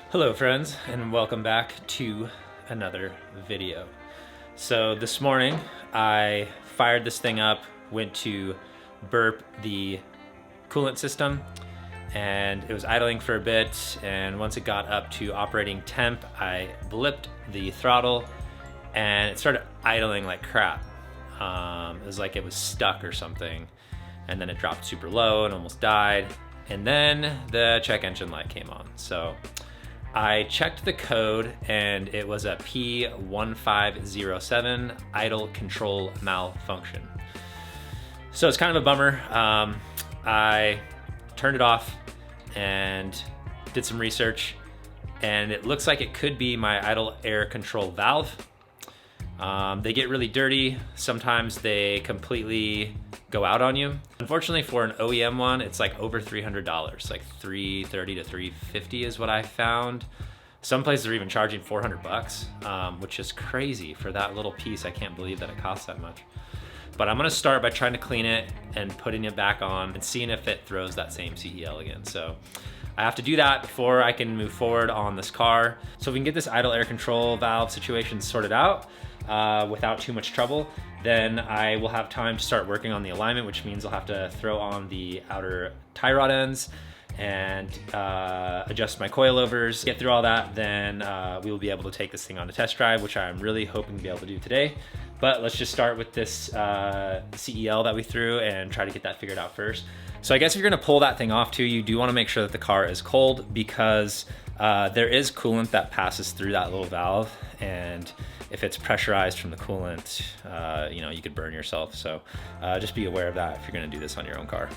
Hello friends, and welcome back to another video. So this morning I fired this thing up, went to burp the coolant system, and it was idling for a bit, and once it got up to operating temp, I blipped the throttle and it started idling like crap. It was like it was stuck or something, and then it dropped super low and almost died, and then the check engine light came on. So I checked the code and it was a P1507 idle control malfunction. So it's kind of a bummer. I turned it off and did some research, and it looks like it could be my idle air control valve. They get really dirty. Sometimes they completely go out on you. Unfortunately, for an OEM one, it's like over $300, like $330 to $350 is what I found. Some places are even charging 400 bucks, which is crazy for that little piece. I can't believe that it costs that much. But I'm gonna start by trying to clean it and putting it back on and seeing if it throws that same CEL again. So I have to do that before I can move forward on this car. So if we can get this idle air control valve situation sorted out without too much trouble, then I will have time to start working on the alignment, which means I'll have to throw on the outer tie rod ends and adjust my coilovers. Get through all that, then we will be able to take this thing on a test drive, which I'm really hoping to be able to do today. But let's just start with this CEL that we threw and try to get that figured out first. So I guess if you're gonna pull that thing off too, you do wanna make sure that the car is cold, because there is coolant that passes through that little valve, and if it's pressurized from the coolant, you know, you could burn yourself. So just be aware of that if you're gonna do this on your own car.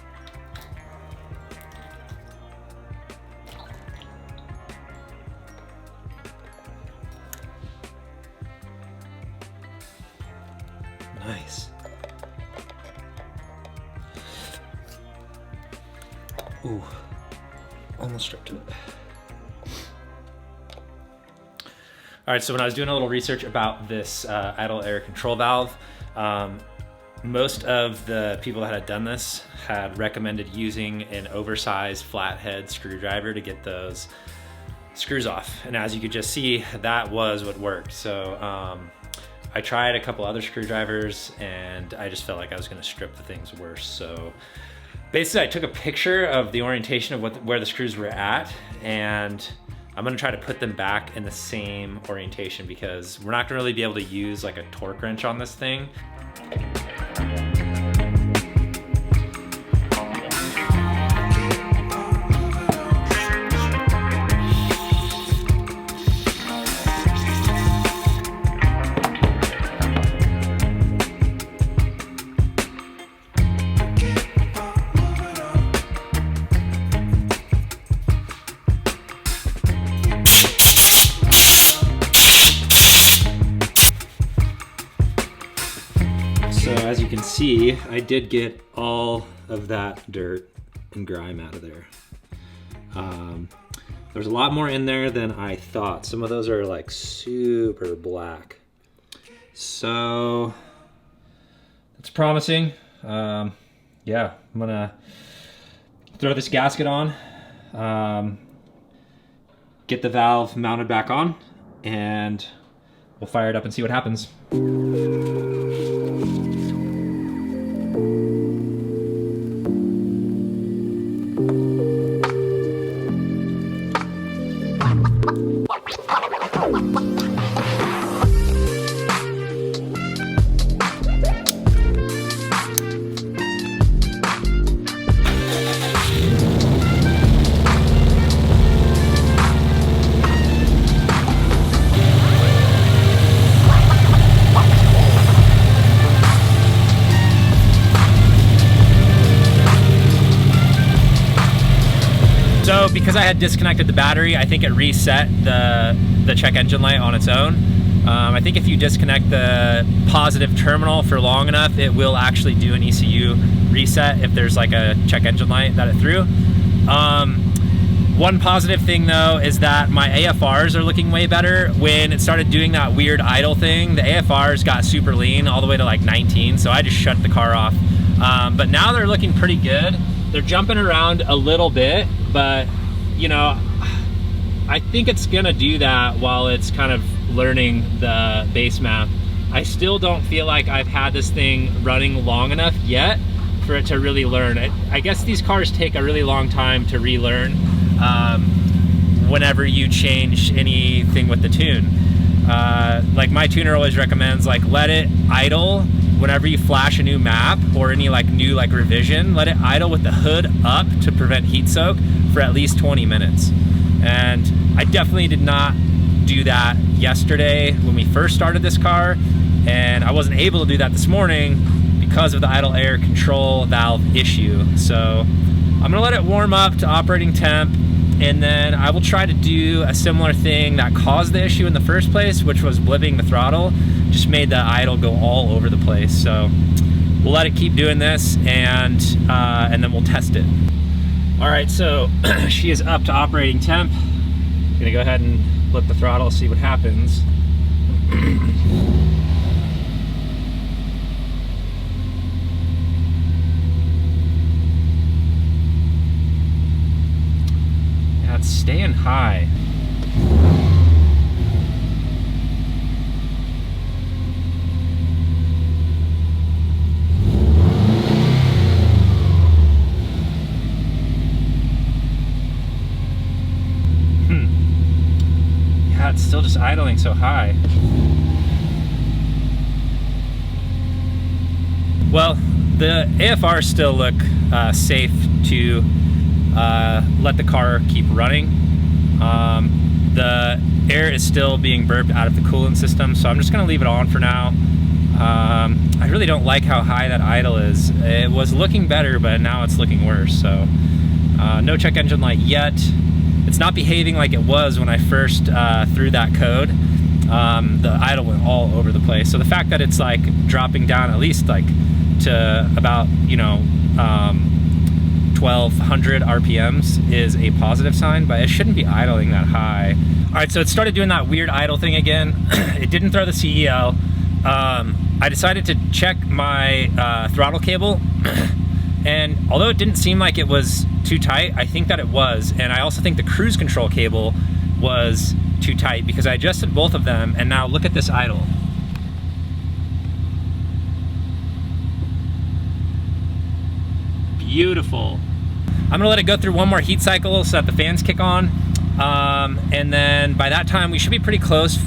Nice. Ooh, almost stripped it. All right, so when I was doing a little research about this idle air control valve, most of the people that had done this had recommended using an oversized flathead screwdriver to get those screws off. And as you could just see, that was what worked. So I tried a couple other screwdrivers and I just felt like I was gonna strip the things worse. So basically I took a picture of the orientation of where the screws were at, and I'm gonna try to put them back in the same orientation, because we're not gonna really be able to use like a torque wrench on this thing. So as you can see, I did get all of that dirt and grime out of there. There's a lot more in there than I thought. Some of those are like super black. So that's promising. Yeah, I'm gonna throw this gasket on, get the valve mounted back on, and we'll fire it up and see what happens. So because I had disconnected the battery, I think it reset the check engine light on its own. I think if you disconnect the positive terminal for long enough, it will actually do an ECU reset if there's like a check engine light that it threw. One positive thing though is that my AFRs are looking way better. When it started doing that weird idle thing, the AFRs got super lean all the way to like 19, so I just shut the car off. But now they're looking pretty good. They're jumping around a little bit, but you know, I think it's gonna do that while it's kind of learning the base map. I still don't feel like I've had this thing running long enough yet for it to really learn. I guess these cars take a really long time to relearn whenever you change anything with the tune. Like my tuner always recommends, like, let it idle whenever you flash a new map or any like new like revision. Let it idle with the hood up to prevent heat soak for at least 20 minutes. And I definitely did not do that yesterday when we first started this car, and I wasn't able to do that this morning because of the idle air control valve issue. So I'm gonna let it warm up to operating temp, and then I will try to do a similar thing that caused the issue in the first place, which was blipping the throttle. Just made the idle go all over the place. So we'll let it keep doing this, and then we'll test it. All right, so she is up to operating temp. Gonna go ahead and blip the throttle, see what happens. Yeah, it's staying high. It's still just idling so high. Well, the AFRs still look safe to let the car keep running. The air is still being burped out of the coolant system, so I'm just gonna leave it on for now. I really don't like how high that idle is. It was looking better, but now it's looking worse. So no check engine light yet. It's not behaving like it was when I first threw that code. The idle went all over the place. So the fact that it's like dropping down at least like to about, you know, 1200 RPMs is a positive sign, but it shouldn't be idling that high. All right, so it started doing that weird idle thing again. It didn't throw the CEL. I decided to check my throttle cable. And although it didn't seem like it was too tight, I think that it was. And I also think the cruise control cable was too tight, because I adjusted both of them, and now look at this idle. Beautiful. I'm gonna let it go through one more heat cycle so that the fans kick on. And then by that time, we should be pretty close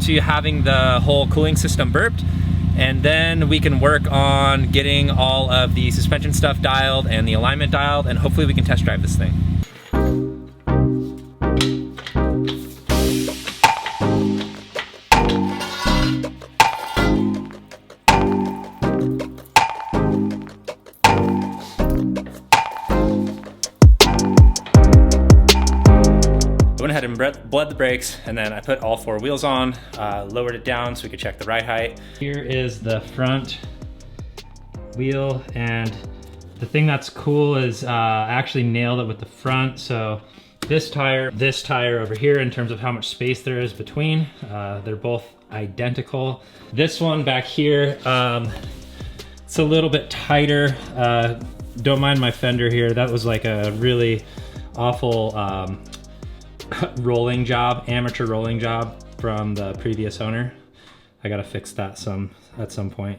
to having the whole cooling system burped. And then we can work on getting all of the suspension stuff dialed and the alignment dialed, and hopefully we can test drive this thing. I went ahead and bled the brakes, and then I put all four wheels on, lowered it down so we could check the ride height. Here is the front wheel, and the thing that's cool is I actually nailed it with the front. So this tire over here, in terms of how much space there is between, they're both identical. This one back here, it's a little bit tighter. Don't mind my fender here. That was like a really awful rolling job, amateur rolling job from the previous owner. I gotta fix that at some point.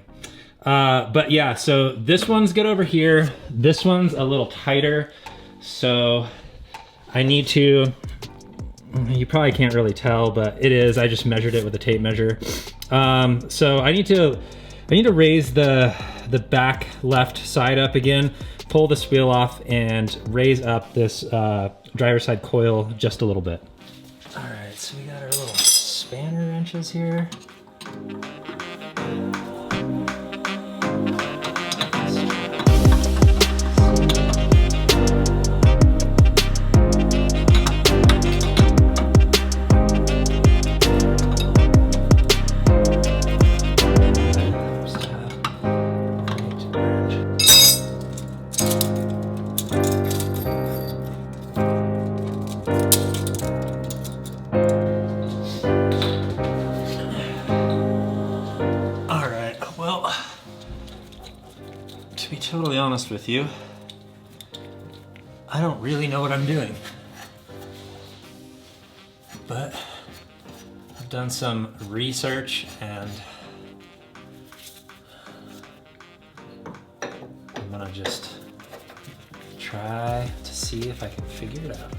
But yeah, so this one's good over here. This one's a little tighter. So I need to, you probably can't really tell, but it is, I just measured it with a tape measure. So I need to raise the back left side up again, pull this wheel off, and raise up this driver's side coil just a little bit. All right, so we got our little spanner wrenches here. To be totally honest with you, I don't really know what I'm doing. But I've done some research and I'm gonna just try to see if I can figure it out.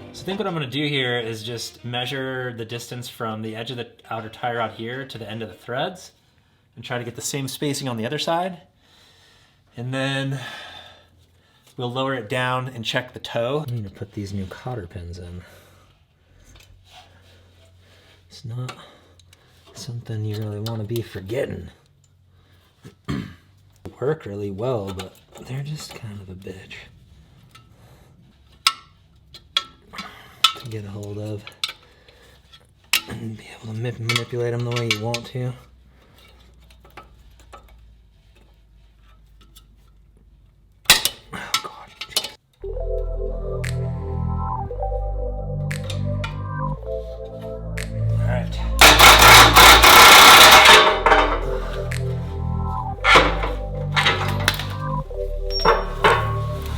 I think what I'm going to do here is just measure the distance from the edge of the outer tie rod here to the end of the threads and try to get the same spacing on the other side. And then we'll lower it down and check the toe. I need to put these new cotter pins in. It's not something you really want to be forgetting. Work really well, but they're just kind of a bitch to get a hold of and be able to manipulate them the way you want to. Oh God. All right.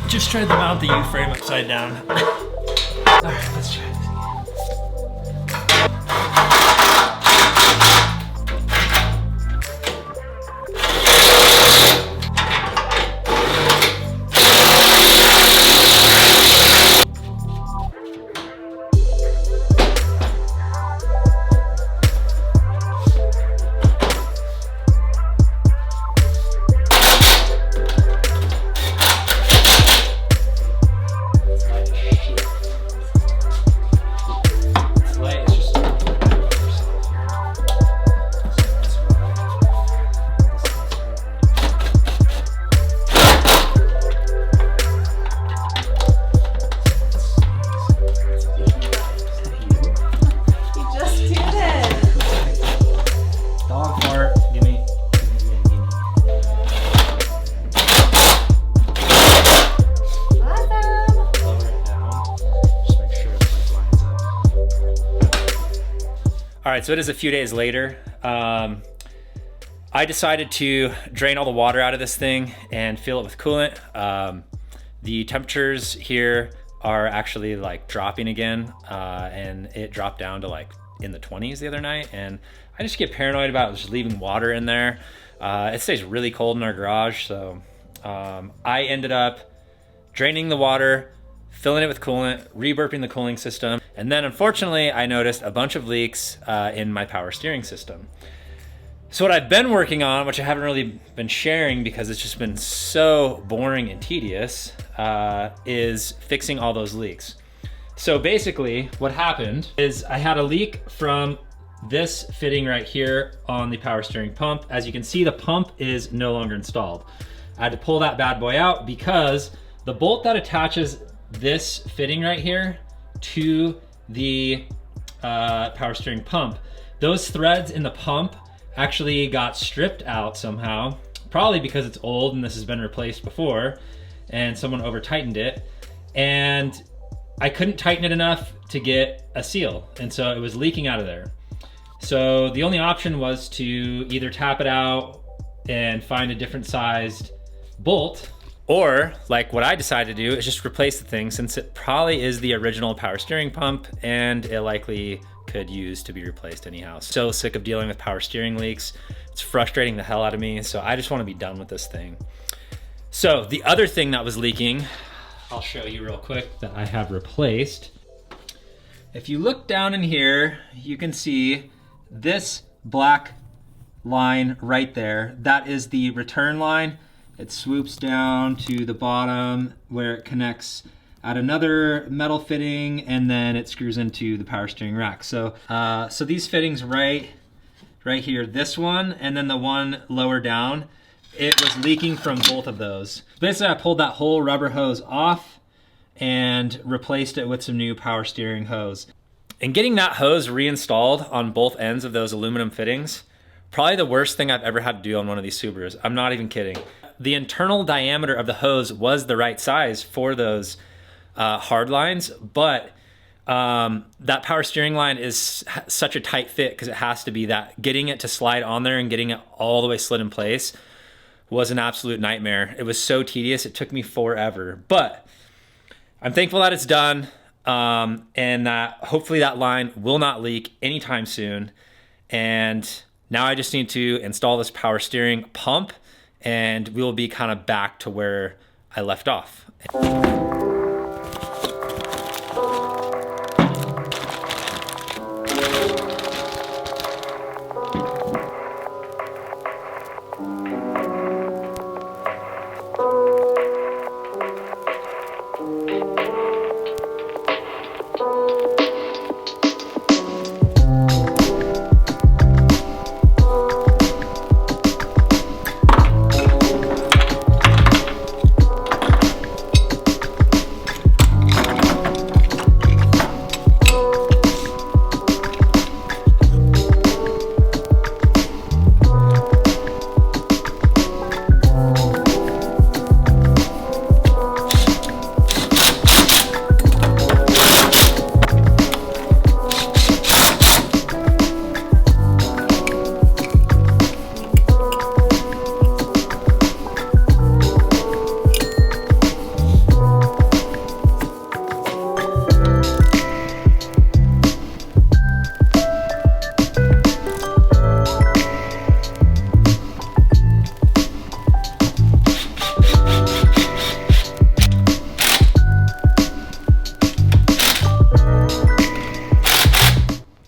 Just tried to mount the U-frame upside down. All right, let's try this again. All right, so it is a few days later. I decided to drain all the water out of this thing and fill it with coolant. The temperatures here are actually like dropping again, and it dropped down to like in the 20s the other night, and I just get paranoid about just leaving water in there. It stays really cold in our garage, so I ended up draining the water, filling it with coolant, re-burping the cooling system, and then unfortunately I noticed a bunch of leaks in my power steering system. So what I've been working on, which I haven't really been sharing because it's just been so boring and tedious, is fixing all those leaks. So basically what happened is I had a leak from this fitting right here on the power steering pump. As you can see, the pump is no longer installed. I had to pull that bad boy out because the bolt that attaches this fitting right here to the power steering pump, those threads in the pump actually got stripped out somehow, probably because it's old and this has been replaced before and someone over tightened it, and I couldn't tighten it enough to get a seal, and so it was leaking out of there. So the only option was to either tap it out and find a different sized bolt, or like what I decided to do is just replace the thing, since it probably is the original power steering pump and it likely could use to be replaced anyhow. So sick of dealing with power steering leaks. It's frustrating the hell out of me, so I just want to be done with this thing. So the other thing that was leaking, I'll show you real quick, that I have replaced. If you look down in here, you can see this black line right there. That is the return line. It swoops down to the bottom where it connects at another metal fitting, and then it screws into the power steering rack. So so these fittings right here, this one and then the one lower down, it was leaking from both of those. Basically, I pulled that whole rubber hose off and replaced it with some new power steering hose. And getting that hose reinstalled on both ends of those aluminum fittings, probably the worst thing I've ever had to do on one of these Subarus. I'm not even kidding. The internal diameter of the hose was the right size for those hard lines, but That power steering line is such a tight fit because it has to be that. Getting it to slide on there and getting it all the way slid in place was an absolute nightmare. It was so tedious. It took me forever, but I'm thankful that it's done, and that hopefully that line will not leak anytime soon. And now I just need to install this power steering pump, and we will be kind of back to where I left off.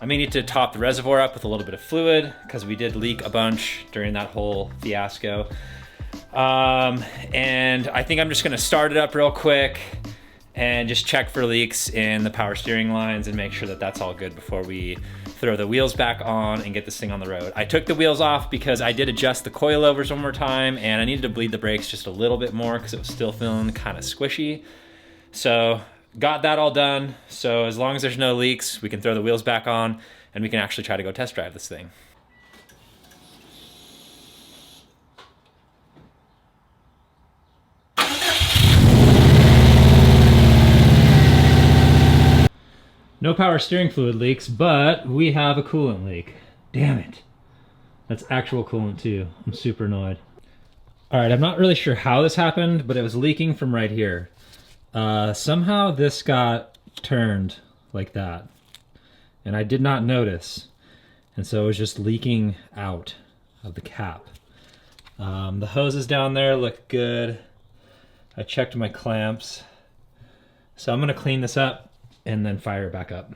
I may need to top the reservoir up with a little bit of fluid because we did leak a bunch during that whole fiasco. And I think I'm just gonna start it up real quick and just check for leaks in the power steering lines and make sure that that's all good before we throw the wheels back on and get this thing on the road. I took the wheels off because I did adjust the coilovers one more time, and I needed to bleed the brakes just a little bit more because it was still feeling kind of squishy. So got that all done. So as long as there's no leaks, we can throw the wheels back on and we can actually try to go test drive this thing. No power steering fluid leaks, but we have a coolant leak. Damn it. That's actual coolant too. I'm super annoyed. All right, I'm not really sure how this happened, but it was leaking from right here. Somehow this got turned like that, and I did not notice. And so it was just leaking out of the cap. The hoses down there look good. I checked my clamps. So I'm gonna clean this up and then fire it back up.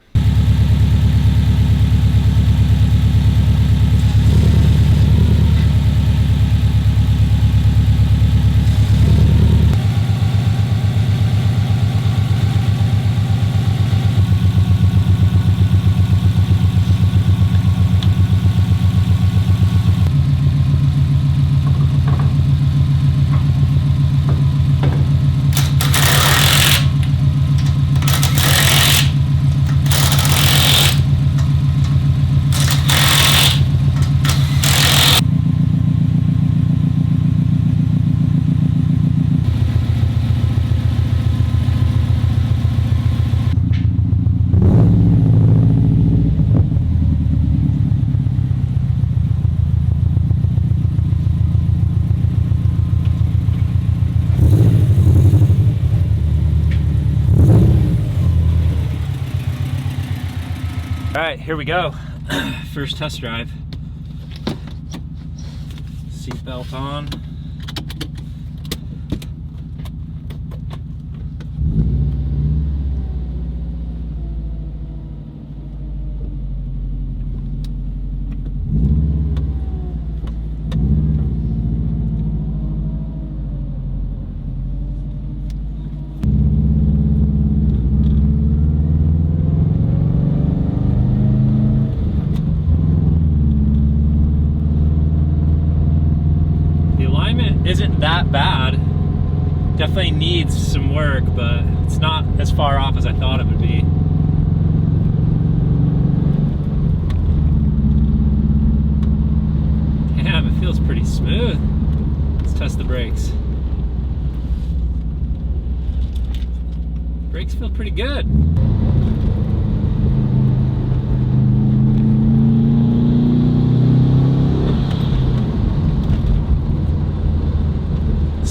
All right, here we go. First test drive. Seatbelt on. Isn't that bad. Definitely needs some work, but it's not as far off as I thought it would be. Damn, it feels pretty smooth. Let's test the brakes. Brakes feel pretty good.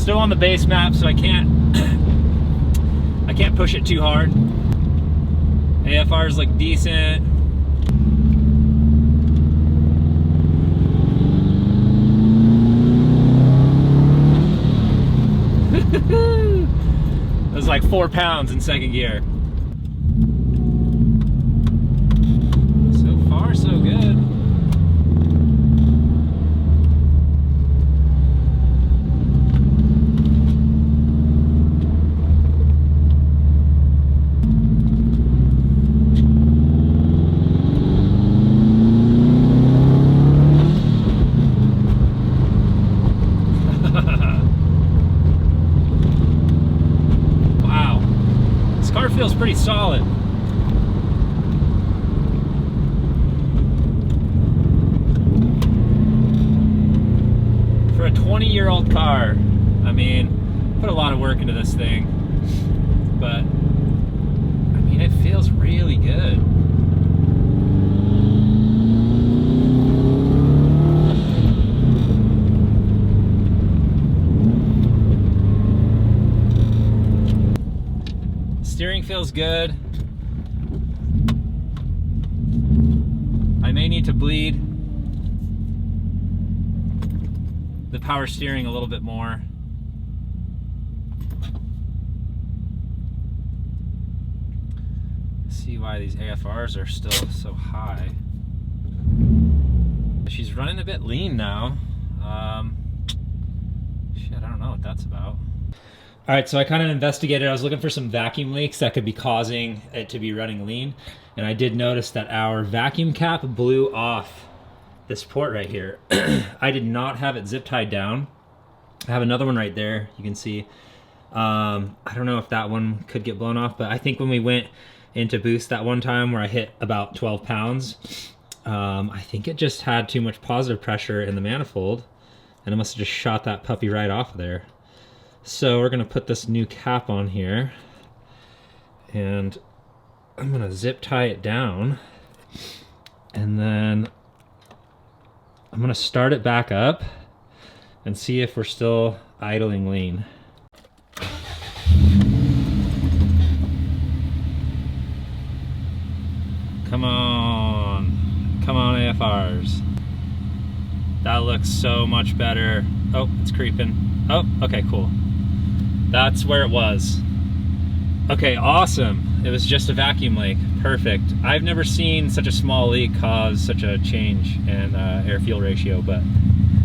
Still on the base map, so I can't push it too hard. AFRs look decent. It was like 4 pounds in second gear. So far, so good. Feels pretty solid. For a 20-year-old car, I mean, put a lot of work into this thing, but I mean, it feels really good. Steering feels good. I may need to bleed the power steering a little bit more. See why these AFRs are still so high. She's running a bit lean now. Shit, I don't know what that's about. All right, so I kind of investigated. I was looking for some vacuum leaks that could be causing it to be running lean. And I did notice that our vacuum cap blew off this port right here. I did not have it zip tied down. I have another one right there, you can see. I don't know if that one could get blown off, but I think when we went into boost that one time where I hit about 12 pounds, I think it just had too much positive pressure in the manifold, and it must have just shot that puppy right off of there. So we're gonna put this new cap on here, and I'm gonna zip tie it down, and then I'm gonna start it back up and see if we're still idling lean. Come on AFRs. That looks so much better. Oh, it's creeping. Oh, okay, cool. That's where it was. Okay, awesome. It was just a vacuum leak. Perfect. I've never seen such a small leak cause such a change in air-fuel ratio, but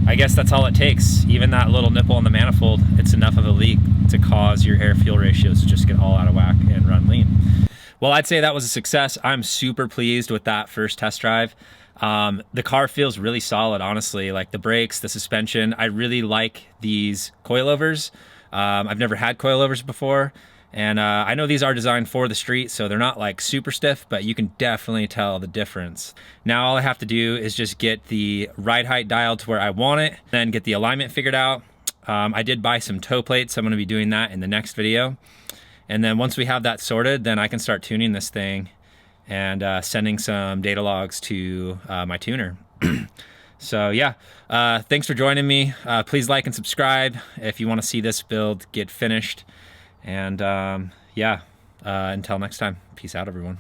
I guess that's all it takes. Even that little nipple in the manifold, it's enough of a leak to cause your air-fuel ratios to just get all out of whack and run lean. Well, I'd say that was a success. I'm super pleased with that first test drive. The car feels really solid, honestly. Like the brakes, the suspension. I really like these coilovers. I've never had coilovers before, and I know these are designed for the street, so they're not like super stiff, but you can definitely tell the difference. Now all I have to do is just get the ride height dialed to where I want it, then get the alignment figured out. I did buy some toe plates, so I'm gonna be doing that in the next video. And then once we have that sorted, then I can start tuning this thing and sending some data logs to my tuner. So yeah, thanks for joining me. Please like and subscribe if you want to see this build get finished. And yeah, until next time, peace out, everyone.